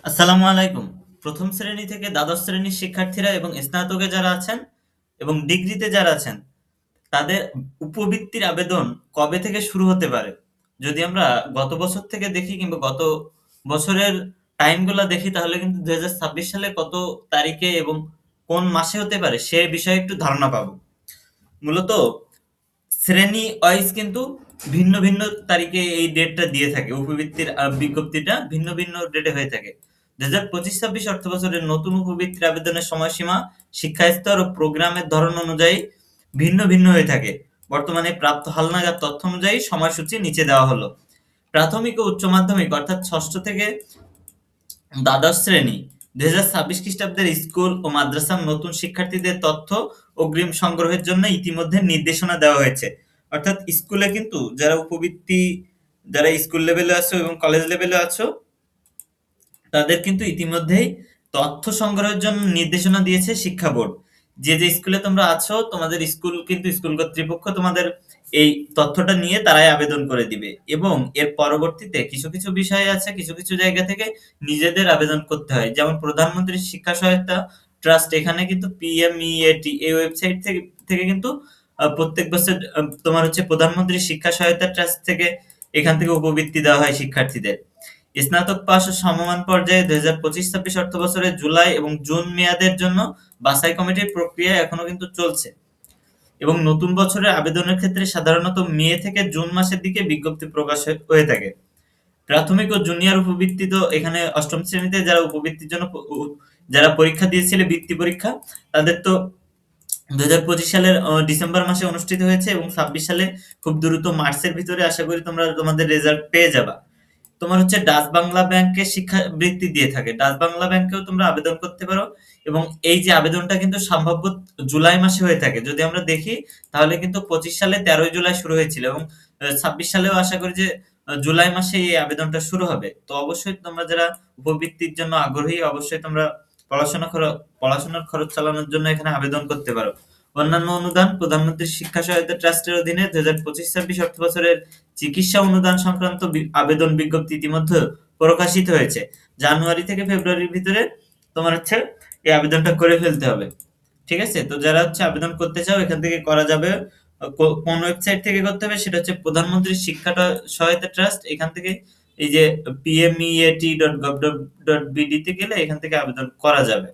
আসসালামু আলাইকুম। প্রথম শ্রেণী থেকে দ্বাদশ শ্রেণীর শিক্ষার্থীরা এবং স্নাতকে যারা আছেন এবং ডিগ্রিতে যারা আছেন তাদের উপবৃত্তির আবেদন কবে থেকে শুরু হতে পারে? যদি আমরা গত বছর থেকে দেখি কিংবা গত বছরের টাইমগুলা দেখি তাহলে কিন্তু ২০২৬ সালে কত তারিখে এবং কোন মাসে হতে পারে সে বিষয়ে একটু ধারণা পাবো। মূলত শ্রেণী ওয়াইজ কিন্তু ভিন্ন ভিন্ন তারিখে এই ডেটটা দিয়ে থাকে। উপবৃত্তির বিজ্ঞপ্তিটা ভিন্ন ভিন্ন ডেটে হয়ে থাকে। ২০২৫-২৬ অর্থ বছরের নতুন উপবৃত্তির আবেদনের সময়সীমা শিক্ষা স্তর ও প্রোগ্রামের ধরন অনুযায়ী ভিন্ন ভিন্ন হয়ে থাকে। বর্তমানে প্রাপ্ত হালনাগাদ তথ্য অনুযায়ী সময়সূচি নিচে দেওয়া হলো। প্রাথমিক ও উচ্চ মাধ্যমিক অর্থাৎ ষষ্ঠ থেকে দ্বাদশ শ্রেণী ২০২৬ খ্রিস্টাব্দের স্কুল ও মাদ্রাসার নতুন শিক্ষার্থীদের তথ্য অগ্রিম সংগ্রহের জন্য ইতিমধ্যে নির্দেশনা দেওয়া হয়েছে। অর্থাৎ স্কুলে কিন্তু যারা স্কুল লেভেলে আছো এবং কলেজ লেভেলে আছো তাদের কিন্তু ইতিমধ্যেই তথ্য সংগ্রহের জন্য নির্দেশনা দিয়েছে শিক্ষা বোর্ড। যে স্কুলে তোমরা আছো তোমাদের স্কুল কিন্তু স্কুল কর্তৃপক্ষ তোমাদের এই তথ্যটা নিয়ে তারাই আবেদন করে দিবে এবং এর পরবর্তীতে কিছু কিছু বিষয় আছে, কিছু কিছু জায়গা থেকে নিজেদের আবেদন করতে হয়। যেমন প্রধানমন্ত্রী শিক্ষা সহায়তা ট্রাস্ট, এখানে কিন্তু পিএমইএটি এই ওয়েবসাইট থেকে থেকে কিন্তু প্রত্যেক বছর তোমার হচ্ছে প্রধানমন্ত্রী শিক্ষা সহায়তা ট্রাস্ট থেকে এখান থেকে উপবৃত্তি দেওয়া হয় শিক্ষার্থীদের। স্নাতক পাস ও সমমান পর্যায়ে ২০২৫-২৬ অর্থবছরে জুলাই এবং জুন মেয়াদের জন্য বাছাই কমিটির প্রক্রিয়া এখনো কিন্তু চলছে এবং নতুন বছরের আবেদনের ক্ষেত্রে সাধারণত মে থেকে জুন মাসের দিকে বিজ্ঞপ্তি প্রকাশ হয়ে থাকে। প্রাথমিক ও জুনিয়র উপবৃত্তি তো এখানে অষ্টম শ্রেণীতে যারা উপবৃত্তির জন্য যারা পরীক্ষা দিয়েছিলে বৃত্তি পরীক্ষা তাদের তো ২০২৫ সালের ডিসেম্বর মাসে অনুষ্ঠিত হয়েছে এবং ২৬ সালে খুব দ্রুত মার্চের ভিতরে আশা করি তোমরা তোমাদের রেজাল্ট পেয়ে যাবা। তোমার হচ্ছে ডাচ বাংলা ব্যাংকে শিক্ষাবৃত্তি দিয়ে থাকে। ডাচ বাংলা ব্যাংকেও তোমরা আবেদন করতে পারো এবং এই যে আবেদনটা কিন্তু সম্ভাব্য জুলাই মাসে হয়ে থাকে। যদি আমরা দেখি তাহলে কিন্তু ২৫ সালে ১৩ই জুলাই শুরু হয়েছিল এবং ২৬ সালেও আশা করি যে জুলাই মাসে এই আবেদনটা শুরু হবে। তো অবশ্যই তোমরা যারা উপবৃত্তির জন্য আগ্রহী অবশ্যই তোমরা পড়াশোনা পড়াশোনার খরচ চালানোর জন্য এখানে আবেদন করতে পারো। অন্যান্য অনুদান প্রধানমন্ত্রী শিক্ষা সহায়তা ট্রাস্টের অধীনে ২০২৫-২৬ অর্থবছরের চিকিৎসা অনুদান সংক্রান্ত আবেদন বিজ্ঞপ্তি ইতিমধ্যে প্রকাশিত হয়েছে। জানুয়ারি থেকে ফেব্রুয়ারির ভিতরে তোমার হচ্ছে এই আবেদনটা করে ফেলতে হবে। ঠিক আছে? তো যারা হচ্ছে আবেদন করতে চাও এখান থেকে করা যাবে। কোন ওয়েবসাইট থেকে করতে হবে সেটা হচ্ছে প্রধানমন্ত্রী শিক্ষা সহায়তা ট্রাস্ট। এখান থেকে এই যে pmeat.gov.bd তে গেলে এখান থেকে আবেদন করা যাবে।